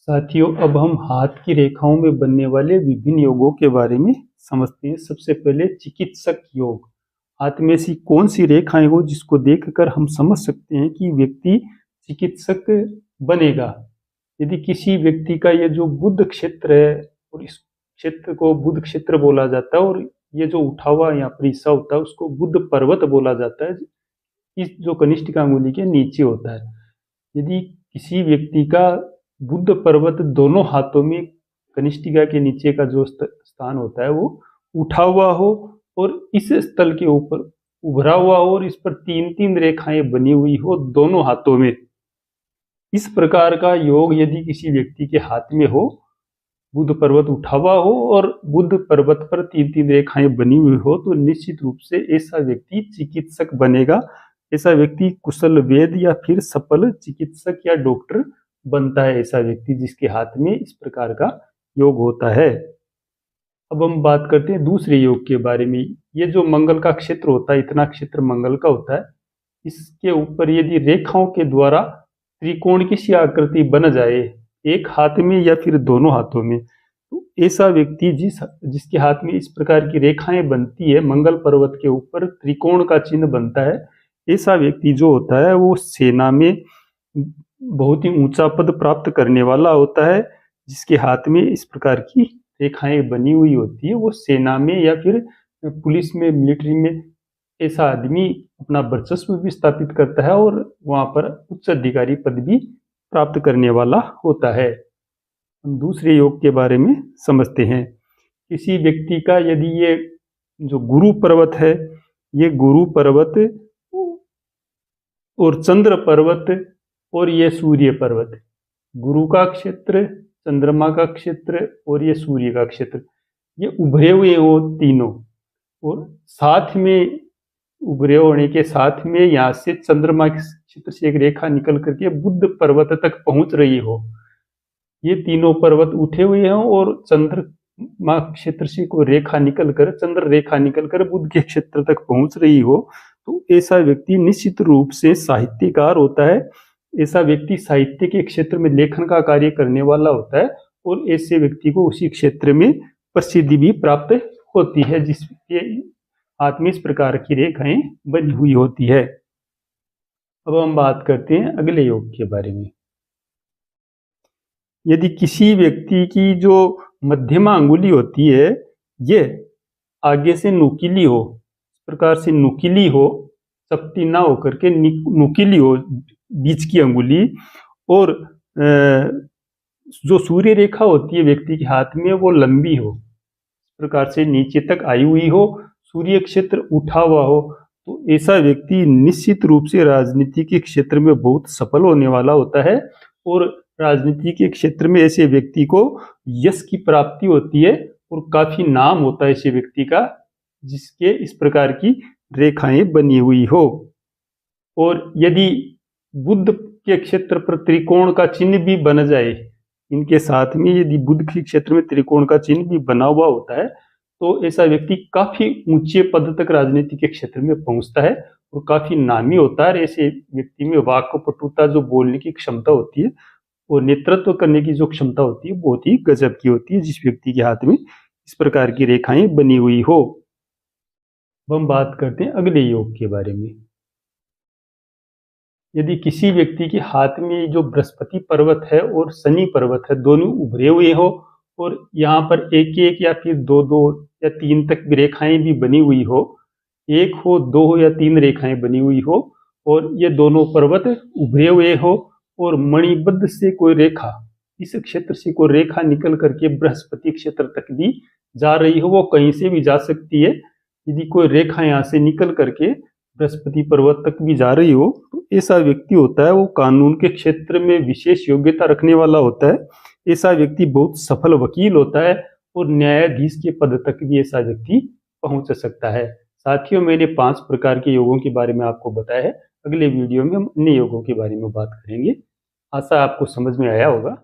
साथियों, अब हम हाथ की रेखाओं में बनने वाले विभिन्न योगों के बारे में समझते हैं। सबसे पहले चिकित्सक योग। हाथ में ऐसी कौन सी रेखाएं हो जिसको देखकर हम समझ सकते हैं कि व्यक्ति चिकित्सक बनेगा। यदि किसी व्यक्ति का ये जो बुध क्षेत्र है और इस क्षेत्र को बुध क्षेत्र बोला जाता है, और ये जो उठा हुआ यहाँ पर हिस्सा होता है उसको बुध पर्वत बोला जाता है, इस जो कनिष्ठिका अंगुली के नीचे होता है। यदि किसी व्यक्ति का बुध पर्वत दोनों हाथों में कनिष्ठिका के नीचे का जो स्थान होता है वो उठा हुआ हो और इस स्थल के ऊपर उभरा हुआ हो और इस पर तीन तीन रेखाएं बनी हुई हो दोनों हाथों में, इस प्रकार का योग यदि किसी व्यक्ति के हाथ में हो, बुध पर्वत उठा हुआ हो और बुध पर्वत पर तीन तीन रेखाएं बनी हुई हो, तो निश्चित रूप से ऐसा व्यक्ति चिकित्सक बनेगा। ऐसा व्यक्ति कुशल वैद्य या फिर सफल चिकित्सक या डॉक्टर बनता है, ऐसा व्यक्ति जिसके हाथ में इस प्रकार का योग होता है। अब हम बात करते हैं दूसरे योग के बारे में। ये जो मंगल का क्षेत्र होता है, इतना क्षेत्र मंगल का होता है, इसके ऊपर यदि रेखाओं के द्वारा त्रिकोण की सी आकृति बन जाए एक हाथ में या फिर दोनों हाथों में, तो ऐसा व्यक्ति जिसके हाथ में इस प्रकार की रेखाएं बनती है, मंगल पर्वत के ऊपर त्रिकोण का चिन्ह बनता है, ऐसा व्यक्ति जो होता है वो सेना में बहुत ही ऊंचा पद प्राप्त करने वाला होता है। जिसके हाथ में इस प्रकार की रेखाएं बनी हुई होती है, वो सेना में या फिर पुलिस में, मिलिट्री में ऐसा आदमी अपना वर्चस्व भी स्थापित करता है और वहां पर उच्च अधिकारी पद भी प्राप्त करने वाला होता है। हम दूसरे योग के बारे में समझते हैं। किसी व्यक्ति का यदि ये जो गुरु पर्वत है, ये गुरु पर्वत और चंद्र पर्वत और ये सूर्य पर्वत, गुरु का क्षेत्र, चंद्रमा का क्षेत्र और ये सूर्य का क्षेत्र, ये उभरे हुए हो तीनों, और साथ में उभरे होने के साथ में यहाँ से चंद्रमा के क्षेत्र से एक रेखा निकल करके बुध पर्वत तक पहुंच रही हो। ये तीनों पर्वत उठे हुए हैं और चंद्रमा क्षेत्र से कोई रेखा निकलकर, चंद्र रेखा निकलकर बुध के क्षेत्र तक पहुंच रही हो, तो ऐसा व्यक्ति निश्चित रूप से साहित्यकार होता है। ऐसा व्यक्ति साहित्य के क्षेत्र में लेखन का कार्य करने वाला होता है और ऐसे व्यक्ति को उसी क्षेत्र में प्रसिद्धि भी प्राप्त होती है, जिसके हाथ में इस प्रकार की रेखाएं बनी हुई होती है। अब हम बात करते हैं अगले योग के बारे में। यदि किसी व्यक्ति की जो मध्यमा अंगुली होती है, ये आगे से नुकीली हो, इस प्रकार से नुकीली हो, चपटी ना होकर के नुकीली हो बीच की अंगुली, और जो सूर्य रेखा होती है व्यक्ति के हाथ में वो लंबी हो, इस प्रकार से नीचे तक आई हुई हो, सूर्य क्षेत्र उठा हुआ हो, तो ऐसा व्यक्ति निश्चित रूप से राजनीति के क्षेत्र में बहुत सफल होने वाला होता है। और राजनीति के क्षेत्र में ऐसे व्यक्ति को यश की प्राप्ति होती है और काफी नाम होता है ऐसे व्यक्ति का, जिसके इस प्रकार की रेखाएं बनी हुई हो। और यदि बुध के क्षेत्र पर त्रिकोण का चिन्ह भी बन जाए, इनके साथ में यदि बुध के क्षेत्र में त्रिकोण का चिन्ह भी बना हुआ होता है, तो ऐसा व्यक्ति काफी ऊंचे पद तक राजनीति के क्षेत्र में पहुंचता है और काफी नामी होता है। ऐसे व्यक्ति में वाक्पटुता, जो बोलने की क्षमता होती है और नेतृत्व करने की जो क्षमता होती है, बहुत ही गजब की होती है, जिस व्यक्ति के हाथ में इस प्रकार की रेखाएं बनी हुई हो। अब हम बात करते हैं अगले योग के बारे में। यदि किसी व्यक्ति के हाथ में जो बृहस्पति पर्वत है और शनि पर्वत है, दोनों उभरे हुए हो और यहाँ पर एक एक या फिर दो दो या तीन तक रेखाएं भी बनी हुई हो, एक हो, दो हो या तीन रेखाएं बनी हुई हो, और ये दोनों पर्वत उभरे हुए हो और मणिबद्ध से कोई रेखा, इस क्षेत्र से कोई रेखा निकल करके बृहस्पति क्षेत्र तक भी जा रही हो, वो कहीं से भी जा सकती है। यदि कोई रेखा यहाँ से निकल करके बृहस्पति पर्वत तक भी जा रही हो, तो ऐसा व्यक्ति होता है वो कानून के क्षेत्र में विशेष योग्यता रखने वाला होता है। ऐसा व्यक्ति बहुत सफल वकील होता है और न्यायाधीश के पद तक भी ऐसा व्यक्ति पहुंच सकता है। साथियों, मैंने 5 प्रकार के योगों के बारे में आपको बताया है। अगले वीडियो में हम अन्य योगों के बारे में बात करेंगे। आशा आपको समझ में आया होगा।